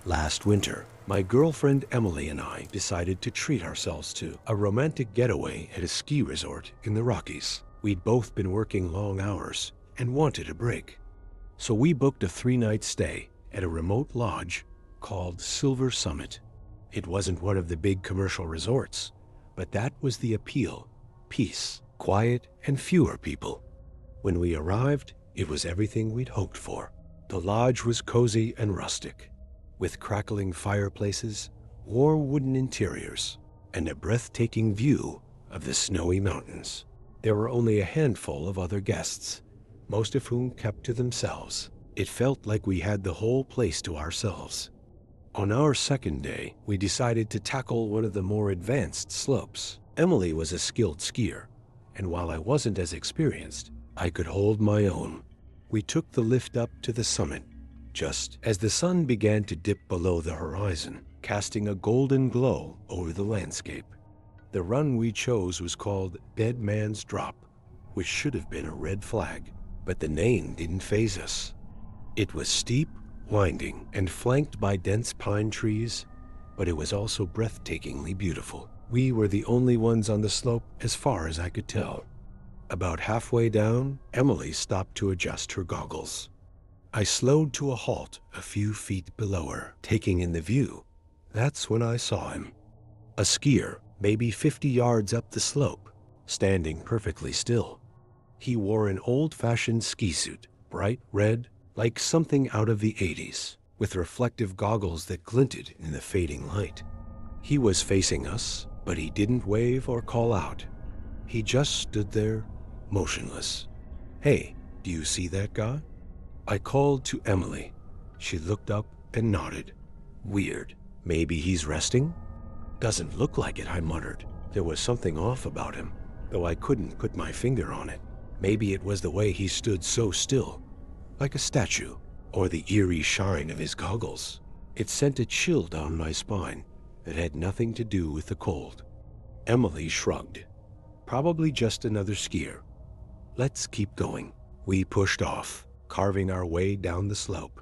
Last winter, my girlfriend Emily and I decided to treat ourselves to a romantic getaway at a ski resort in the Rockies. We'd both been working long hours and wanted a break. So we booked a 3-night stay at a remote lodge called Silver Summit. It wasn't one of the big commercial resorts, but that was the appeal: peace, quiet, and fewer people. When we arrived, it was everything we'd hoped for. The lodge was cozy and rustic, with crackling fireplaces, warm wooden interiors, and a breathtaking view of the snowy mountains. There were only a handful of other guests, most of whom kept to themselves. It felt like we had the whole place to ourselves. On our second day, we decided to tackle one of the more advanced slopes. Emily was a skilled skier, and while I wasn't as experienced, I could hold my own. We took the lift up to the summit, just as the sun began to dip below the horizon, casting a golden glow over the landscape. The run we chose was called Dead Man's Drop, which should have been a red flag, but the name didn't faze us. It was steep, winding, and flanked by dense pine trees, but it was also breathtakingly beautiful. We were the only ones on the slope as far as I could tell. About halfway down, Emily stopped to adjust her goggles. I slowed to a halt a few feet below her, taking in the view. That's when I saw him. A skier, maybe 50 yards up the slope, standing perfectly still. He wore an old-fashioned ski suit, bright red, like something out of the 80s, with reflective goggles that glinted in the fading light. He was facing us, but he didn't wave or call out. He just stood there, motionless. "Hey, do you see that guy?" I called to Emily. She looked up and nodded. "Weird. Maybe he's resting?" "Doesn't look like it," I muttered. There was something off about him, though I couldn't put my finger on it. Maybe it was the way he stood so still, like a statue, or the eerie shine of his goggles. It sent a chill down my spine that had nothing to do with the cold. Emily shrugged. "Probably just another skier. Let's keep going." We pushed off, carving our way down the slope.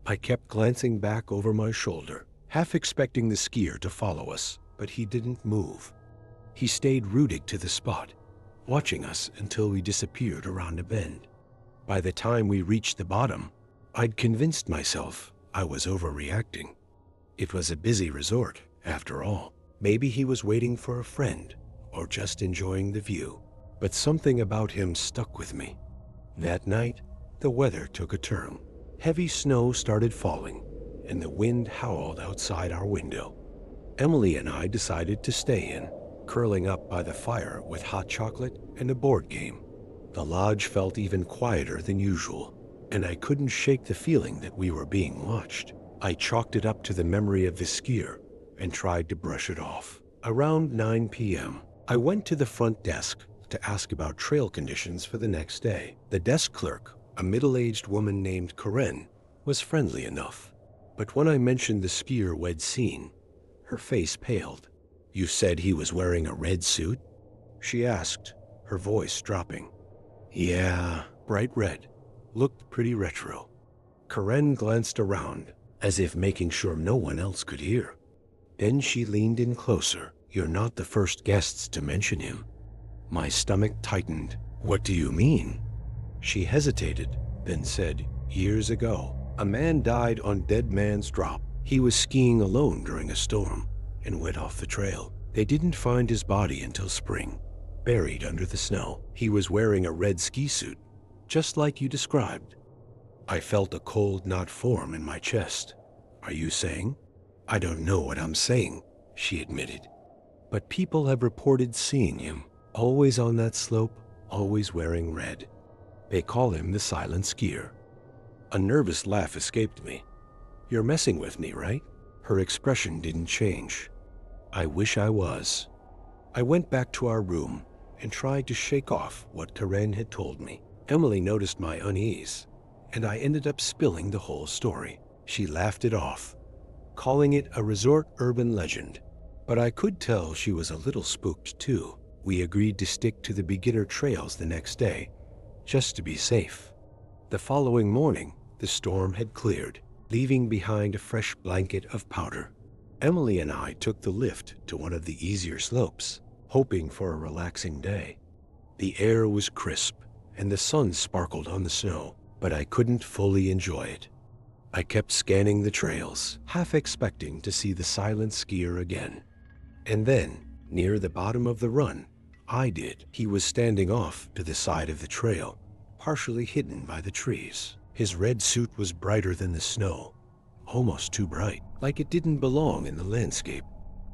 I kept glancing back over my shoulder, half expecting the skier to follow us, but he didn't move. He stayed rooted to the spot, watching us until we disappeared around a bend. By the time we reached the bottom, I'd convinced myself I was overreacting. It was a busy resort, after all. Maybe he was waiting for a friend, or just enjoying the view. But something about him stuck with me. That night, the weather took a turn. Heavy snow started falling, and the wind howled outside our window. Emily and I decided to stay in, curling up by the fire with hot chocolate and a board game. The lodge felt even quieter than usual, and I couldn't shake the feeling that we were being watched. I chalked it up to the memory of the skier and tried to brush it off. Around 9 p.m., I went to the front desk to ask about trail conditions for the next day. The desk clerk, a middle-aged woman named Karen, was friendly enough. But when I mentioned the skier we'd seen, her face paled. "You said he was wearing a red suit?" she asked, her voice dropping. "Yeah, bright red. Looked pretty retro." Karen glanced around, as if making sure no one else could hear. Then she leaned in closer. "You're not the first guests to mention him." My stomach tightened. "What do you mean?" She hesitated, then said, "Years ago, a man died on Dead Man's Drop. He was skiing alone during a storm and went off the trail. They didn't find his body until spring, buried under the snow. He was wearing a red ski suit, just like you described." I felt a cold knot form in my chest. "Are you saying?" "I don't know what I'm saying," she admitted. "But people have reported seeing him, always on that slope, always wearing red. They call him the silent skier." A nervous laugh escaped me. "You're messing with me, right?" Her expression didn't change. "I wish I was." I went back to our room and tried to shake off what Karen had told me. Emily noticed my unease, and I ended up spilling the whole story. She laughed it off, calling it a resort urban legend. But I could tell she was a little spooked too. We agreed to stick to the beginner trails the next day, just to be safe. The following morning, the storm had cleared, leaving behind a fresh blanket of powder. Emily and I took the lift to one of the easier slopes, hoping for a relaxing day. The air was crisp, and the sun sparkled on the snow, but I couldn't fully enjoy it. I kept scanning the trails, half expecting to see the silent skier again. And then, near the bottom of the run, I did. He was standing off to the side of the trail, partially hidden by the trees. His red suit was brighter than the snow, almost too bright, like it didn't belong in the landscape.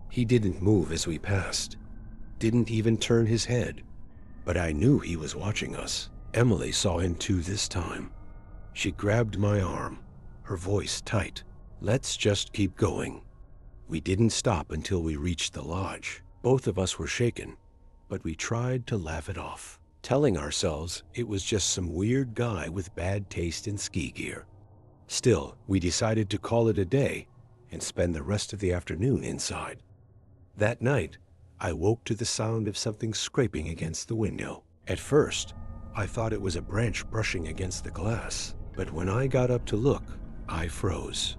He didn't move as we passed, didn't even turn his head, but I knew he was watching us. Emily saw him too this time. She grabbed my arm, her voice tight. "Let's just keep going." We didn't stop until we reached the lodge. Both of us were shaken, but we tried to laugh it off, telling ourselves it was just some weird guy with bad taste in ski gear. Still, we decided to call it a day and spend the rest of the afternoon inside. That night, I woke to the sound of something scraping against the window. At first, I thought it was a branch brushing against the glass, but when I got up to look, I froze.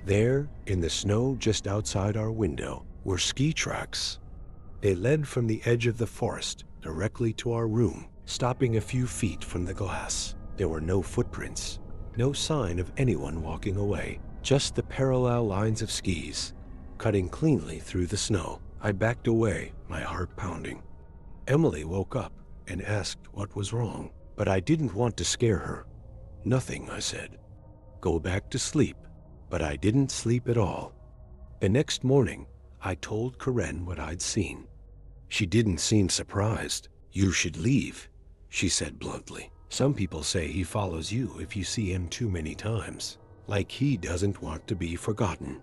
There, in the snow just outside our window, were ski tracks. They led from the edge of the forest directly to our room, stopping a few feet from the glass. There were no footprints, no sign of anyone walking away, just the parallel lines of skis, cutting cleanly through the snow. I backed away, my heart pounding. Emily woke up and asked what was wrong, but I didn't want to scare her. "Nothing," I said. "Go back to sleep." But I didn't sleep at all. The next morning, I told Karen what I'd seen. She didn't seem surprised. "You should leave," she said bluntly. "Some people say he follows you if you see him too many times, like he doesn't want to be forgotten."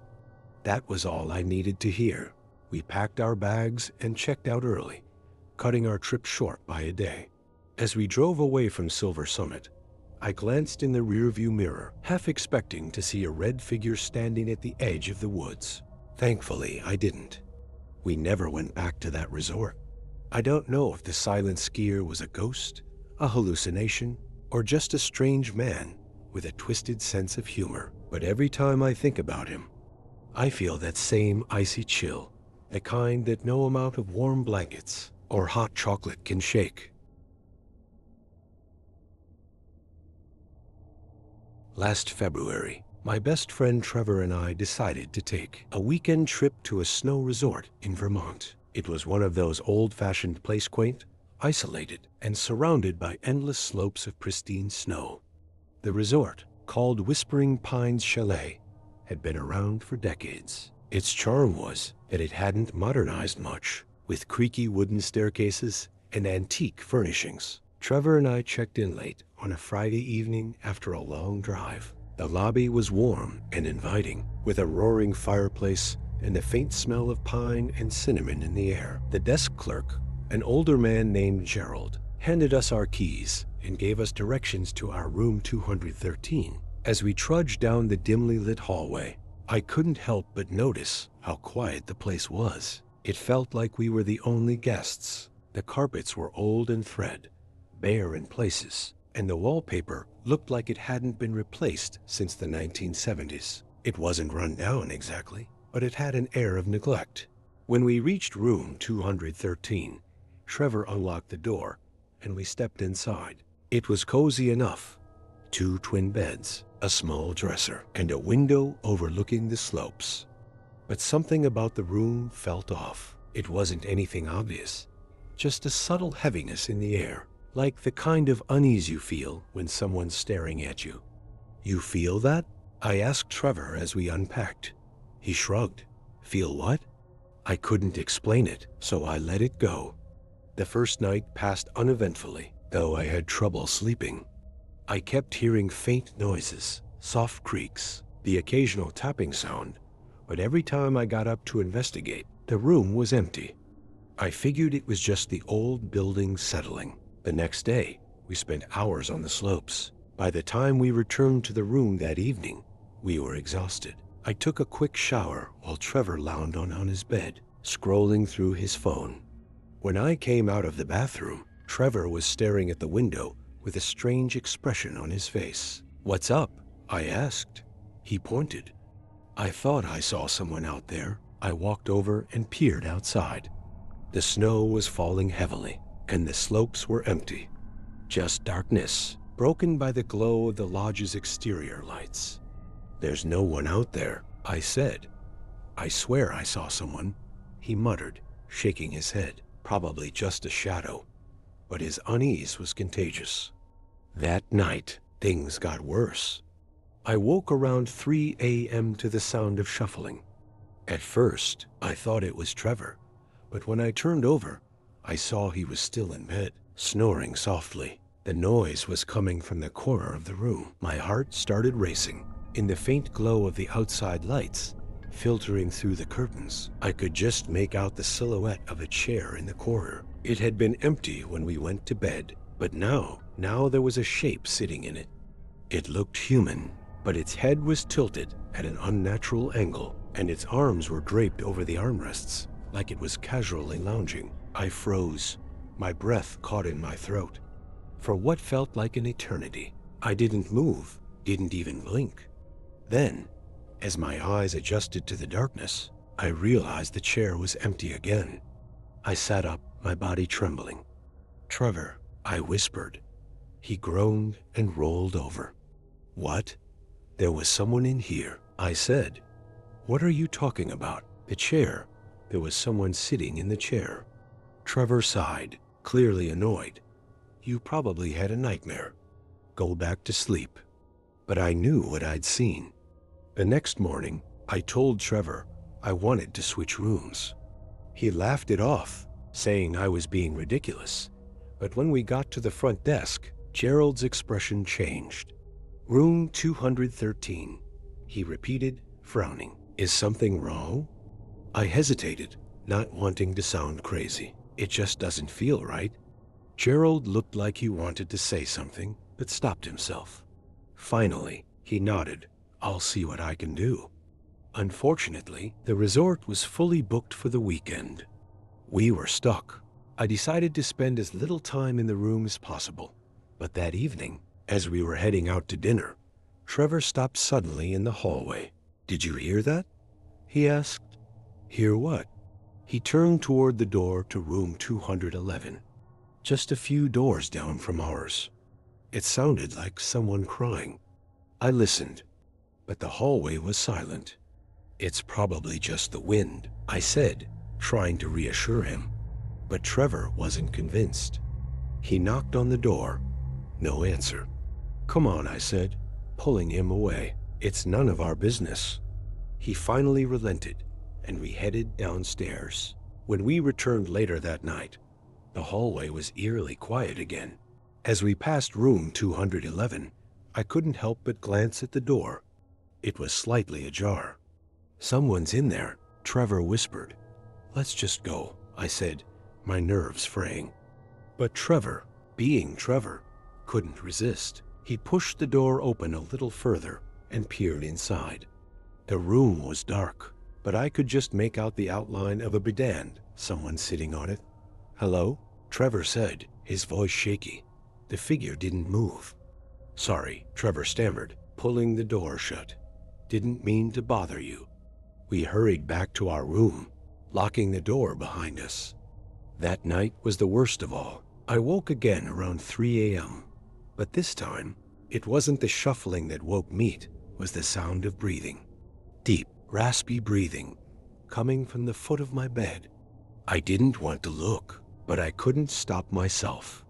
That was all I needed to hear. We packed our bags and checked out early, cutting our trip short by a day. As we drove away from Silver Summit, I glanced in the rearview mirror, half expecting to see a red figure standing at the edge of the woods. Thankfully, I didn't. We never went back to that resort. I don't know if the silent skier was a ghost, a hallucination, or just a strange man with a twisted sense of humor. But every time I think about him, I feel that same icy chill, the kind that no amount of warm blankets or hot chocolate can shake. Last February, my best friend Trevor and I decided to take a weekend trip to a snow resort in Vermont. It was one of those old-fashioned place quaint, isolated, and surrounded by endless slopes of pristine snow. The resort, called Whispering Pines Chalet, had been around for decades. Its charm was that it hadn't modernized much, with creaky wooden staircases and antique furnishings. Trevor and I checked in late on a Friday evening after a long drive. The lobby was warm and inviting, with a roaring fireplace and the faint smell of pine and cinnamon in the air. The desk clerk, an older man named Gerald, handed us our keys and gave us directions to our room 213. As we trudged down the dimly lit hallway, I couldn't help but notice how quiet the place was. It felt like we were the only guests. The carpets were old and thread, bare in places, and the wallpaper looked like it hadn't been replaced since the 1970s. It wasn't run down exactly, but it had an air of neglect. When we reached room 213, Trevor unlocked the door, and we stepped inside. It was cozy enough. 2 twin beds, a small dresser, and a window overlooking the slopes. But something about the room felt off. It wasn't anything obvious, just a subtle heaviness in the air, like the kind of unease you feel when someone's staring at you. "You feel that?" I asked Trevor as we unpacked. He shrugged. "Feel what?" I couldn't explain it, so I let it go. The first night passed uneventfully, though I had trouble sleeping. I kept hearing faint noises, soft creaks, the occasional tapping sound, but every time I got up to investigate, the room was empty. I figured it was just the old building settling. The next day, we spent hours on the slopes. By the time we returned to the room that evening, we were exhausted. I took a quick shower while Trevor lounged on his bed, scrolling through his phone. When I came out of the bathroom, Trevor was staring at the window with a strange expression on his face. "What's up?" I asked. He pointed. I thought I saw someone out there. I walked over and peered outside. The snow was falling heavily, and the slopes were empty. Just darkness, broken by the glow of the lodge's exterior lights. There's no one out there, I said. I swear I saw someone, he muttered, shaking his head. Probably just a shadow, but his unease was contagious. That night, things got worse. I woke around 3 a.m. to the sound of shuffling. At first, I thought it was Trevor, but when I turned over, I saw he was still in bed, snoring softly. The noise was coming from the corner of the room. My heart started racing. In the faint glow of the outside lights, filtering through the curtains, I could just make out the silhouette of a chair in the corner. It had been empty when we went to bed, but now there was a shape sitting in it. It looked human, but its head was tilted at an unnatural angle, and its arms were draped over the armrests, like it was casually lounging. I froze. My breath caught in my throat. For what felt like an eternity, I didn't move, didn't even blink. Then, as my eyes adjusted to the darkness, I realized the chair was empty again. I sat up, my body trembling. "Trevor," I whispered. He groaned and rolled over. "What?" "There was someone in here," I said. "What are you talking about?" "The chair. There was someone sitting in the chair." Trevor sighed, clearly annoyed. "You probably had a nightmare. Go back to sleep." But I knew what I'd seen. The next morning, I told Trevor I wanted to switch rooms. He laughed it off, saying I was being ridiculous. But when we got to the front desk, Gerald's expression changed. "Room 213, he repeated, frowning. "Is something wrong?" I hesitated, not wanting to sound crazy. "It just doesn't feel right." Gerald looked like he wanted to say something, but stopped himself. Finally, he nodded. "I'll see what I can do." Unfortunately, the resort was fully booked for the weekend. We were stuck. I decided to spend as little time in the room as possible. But that evening, as we were heading out to dinner, Trevor stopped suddenly in the hallway. "Did you hear that?" he asked. "Hear what?" He turned toward the door to room 211, just a few doors down from ours. It sounded like someone crying. I listened, but the hallway was silent. "It's probably just the wind," I said, trying to reassure him. But Trevor wasn't convinced. He knocked on the door. No answer. "Come on," I said, pulling him away. "It's none of our business." He finally relented, and we headed downstairs. When we returned later that night, the hallway was eerily quiet again. As we passed room 211, I couldn't help but glance at the door. It was slightly ajar. "Someone's in there," Trevor whispered. "Let's just go," I said, my nerves fraying. But Trevor, being Trevor, couldn't resist. He pushed the door open a little further and peered inside. The room was dark, but I could just make out the outline of a bed, someone sitting on it. "Hello?" Trevor said, his voice shaky. The figure didn't move. "Sorry," Trevor stammered, pulling the door shut. "Didn't mean to bother you." We hurried back to our room, locking the door behind us. That night was the worst of all. I woke again around 3 a.m., but this time, it wasn't the shuffling that woke me, it was the sound of breathing. Deep, raspy breathing, coming from the foot of my bed. I didn't want to look, but I couldn't stop myself.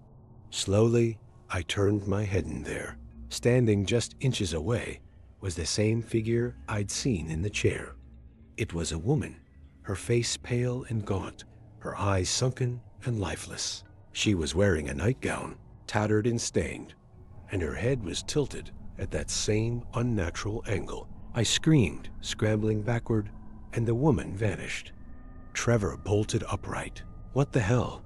Slowly, I turned my head in there. Standing just inches away was the same figure I'd seen in the chair. It was a woman, her face pale and gaunt, her eyes sunken and lifeless. She was wearing a nightgown, tattered and stained, and her head was tilted at that same unnatural angle. I screamed, scrambling backward, and the woman vanished. Trevor bolted upright. "What the hell?"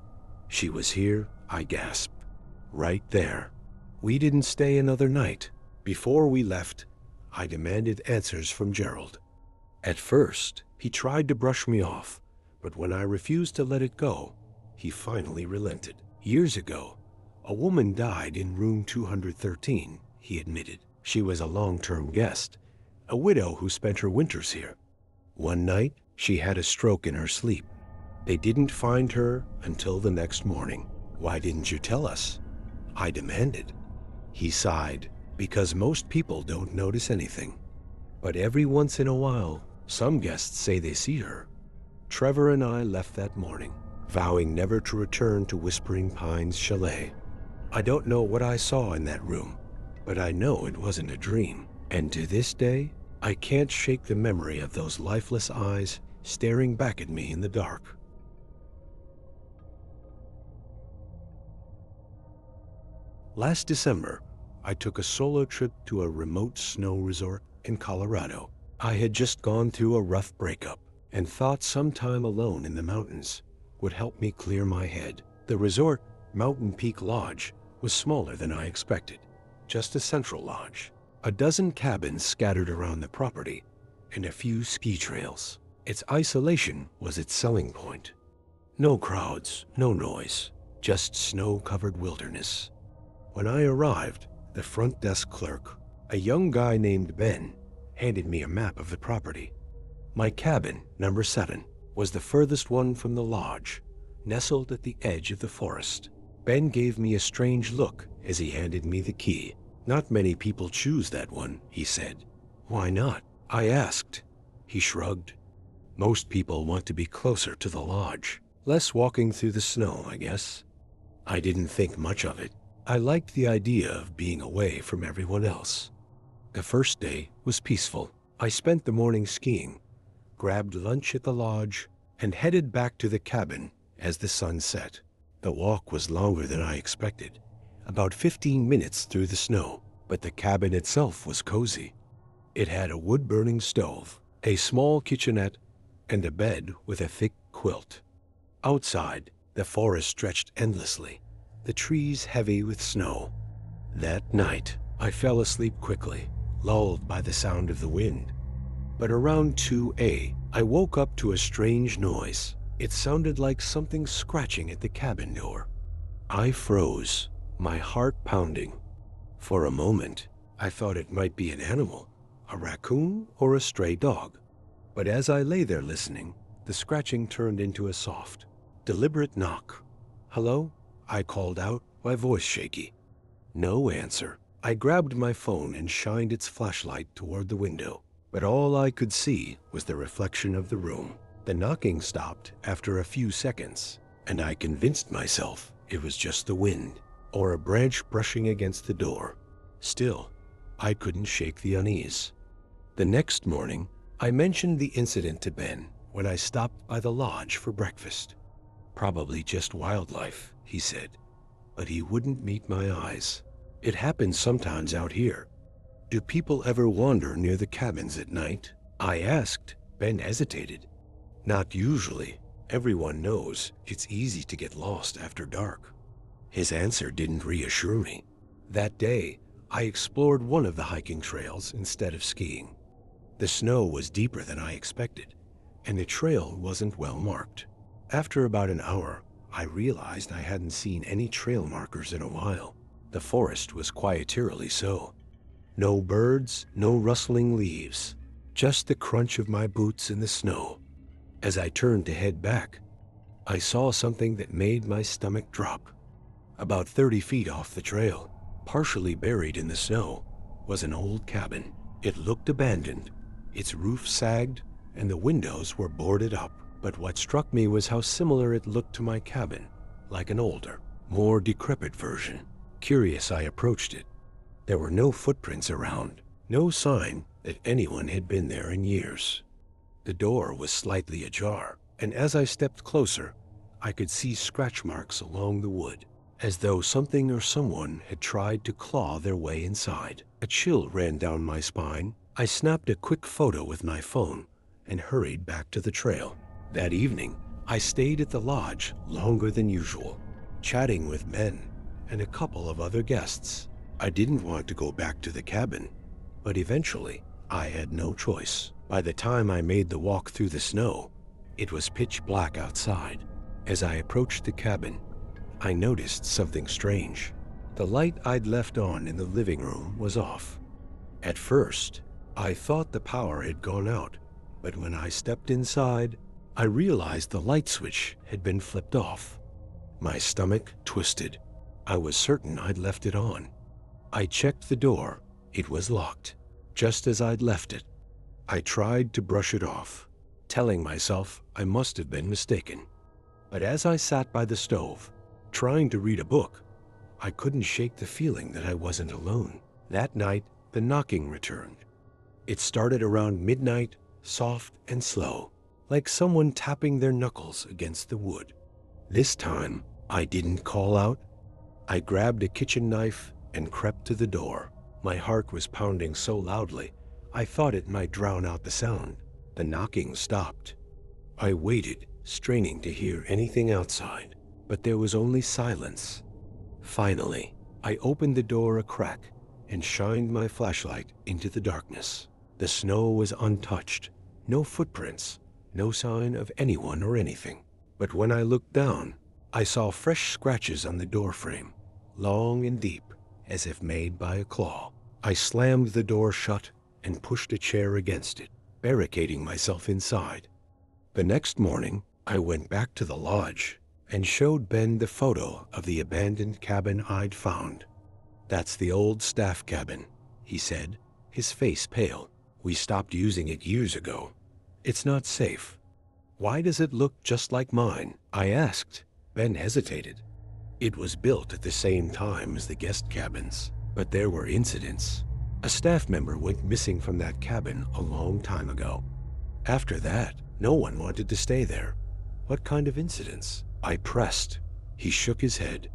"She was here," I gasped. "Right there." We didn't stay another night. Before we left, I demanded answers from Gerald. At first, he tried to brush me off, but when I refused to let it go, he finally relented. "Years ago, a woman died in room 213, he admitted. She was a long-term guest, a widow who spent her winters here. One night, she had a stroke in her sleep. They didn't find her until the next morning. Why didn't you tell us? I demanded. He sighed, because most people don't notice anything. But every once in a while, some guests say they see her. Trevor and I left that morning, vowing never to return to Whispering Pines Chalet. I don't know what I saw in that room, but I know it wasn't a dream. And to this day, I can't shake the memory of those lifeless eyes staring back at me in the dark. Last December, I took a solo trip to a remote snow resort in Colorado. I had just gone through a rough breakup and thought some time alone in the mountains would help me clear my head. The resort, Mountain Peak Lodge, was smaller than I expected, just a central lodge. A dozen cabins scattered around the property and a few ski trails. Its isolation was its selling point. No crowds, no noise, just snow-covered wilderness. When I arrived, the front desk clerk, a young guy named Ben, handed me a map of the property. My cabin, number 7, was the furthest one from the lodge, nestled at the edge of the forest. Ben gave me a strange look as he handed me the key. Not many people choose that one, he said. Why not? I asked. He shrugged. Most people want to be closer to the lodge. Less walking through the snow, I guess. I didn't think much of it. I liked the idea of being away from everyone else. The first day was peaceful. I spent the morning skiing, grabbed lunch at the lodge, and headed back to the cabin as the sun set. The walk was longer than I expected, about 15 minutes through the snow, but the cabin itself was cozy. It had a wood-burning stove, a small kitchenette, and a bed with a thick quilt. Outside, the forest stretched endlessly, the trees heavy with snow. That night, I fell asleep quickly, lulled by the sound of the wind. But around 2 a.m., I woke up to a strange noise. It sounded like something scratching at the cabin door. I froze, my heart pounding. For a moment, I thought it might be an animal, a raccoon or a stray dog. But as I lay there listening, the scratching turned into a soft, deliberate knock. Hello? I called out, my voice shaky. No answer. I grabbed my phone and shined its flashlight toward the window, but all I could see was the reflection of the room. The knocking stopped after a few seconds, and I convinced myself it was just the wind or a branch brushing against the door. Still, I couldn't shake the unease. The next morning, I mentioned the incident to Ben when I stopped by the lodge for breakfast. Probably just wildlife, he said, but he wouldn't meet my eyes. It happens sometimes out here. Do people ever wander near the cabins at night? I asked. Ben hesitated. Not usually. Everyone knows it's easy to get lost after dark. His answer didn't reassure me. That day, I explored one of the hiking trails instead of skiing. The snow was deeper than I expected, and the trail wasn't well marked. After about an hour, I realized I hadn't seen any trail markers in a while. The forest was quieterly so. No birds, no rustling leaves, just the crunch of my boots in the snow. As I turned to head back, I saw something that made my stomach drop. About 30 feet off the trail, partially buried in the snow, was an old cabin. It looked abandoned. Its roof sagged, and the windows were boarded up. But what struck me was how similar it looked to my cabin, like an older, more decrepit version. Curious, I approached it. There were no footprints around, no sign that anyone had been there in years. The door was slightly ajar, and as I stepped closer, I could see scratch marks along the wood, as though something or someone had tried to claw their way inside. A chill ran down my spine. I snapped a quick photo with my phone and hurried back to the trail. That evening, I stayed at the lodge longer than usual, chatting with Ben and a couple of other guests. I didn't want to go back to the cabin, but eventually, I had no choice. By the time I made the walk through the snow, it was pitch black outside. As I approached the cabin, I noticed something strange. The light I'd left on in the living room was off. At first, I thought the power had gone out, but when I stepped inside, I realized the light switch had been flipped off. My stomach twisted. I was certain I'd left it on. I checked the door. It was locked, just as I'd left it. I tried to brush it off, telling myself I must have been mistaken. But as I sat by the stove, trying to read a book, I couldn't shake the feeling that I wasn't alone. That night, the knocking returned. It started around midnight, soft and slow, like someone tapping their knuckles against the wood. This time, I didn't call out. I grabbed a kitchen knife and crept to the door. My heart was pounding so loudly, I thought it might drown out the sound. The knocking stopped. I waited, straining to hear anything outside, but there was only silence. Finally, I opened the door a crack and shined my flashlight into the darkness. The snow was untouched, no footprints, no sign of anyone or anything. But when I looked down, I saw fresh scratches on the doorframe, long and deep, as if made by a claw. I slammed the door shut and pushed a chair against it, barricading myself inside. The next morning, I went back to the lodge and showed Ben the photo of the abandoned cabin I'd found. "That's the old staff cabin," he said, his face pale. "We stopped using it years ago. It's not safe." "Why does it look just like mine?" I asked. Ben hesitated. "It was built at the same time as the guest cabins, but there were incidents. A staff member went missing from that cabin a long time ago. After that, no one wanted to stay there." "What kind of incidents?" I pressed. He shook his head.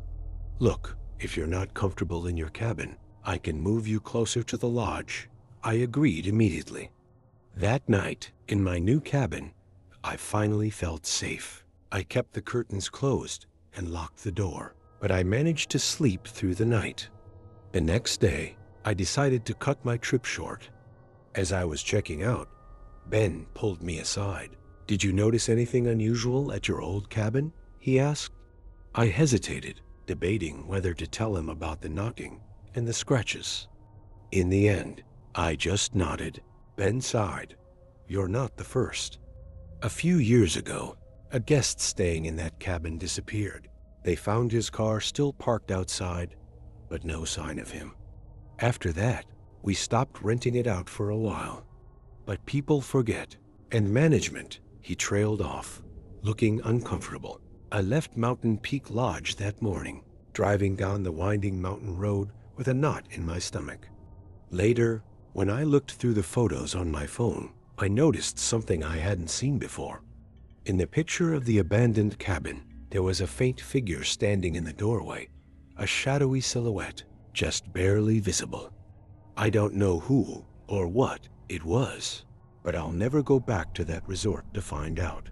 "Look, if you're not comfortable in your cabin, I can move you closer to the lodge." I agreed immediately. That night, in my new cabin, I finally felt safe. I kept the curtains closed and locked the door, but I managed to sleep through the night. The next day, I decided to cut my trip short. As I was checking out, Ben pulled me aside. "Did you notice anything unusual at your old cabin?" he asked. I hesitated, debating whether to tell him about the knocking and the scratches. In the end, I just nodded. Ben sighed. "You're not the first. A few years ago, a guest staying in that cabin disappeared. They found his car still parked outside, but no sign of him. After that, we stopped renting it out for a while. But people forget, and management," he trailed off, looking uncomfortable. I left Mountain Peak Lodge that morning, driving down the winding mountain road with a knot in my stomach. Later, when I looked through the photos on my phone, I noticed something I hadn't seen before. In the picture of the abandoned cabin, there was a faint figure standing in the doorway, a shadowy silhouette, just barely visible. I don't know who or what it was, but I'll never go back to that resort to find out.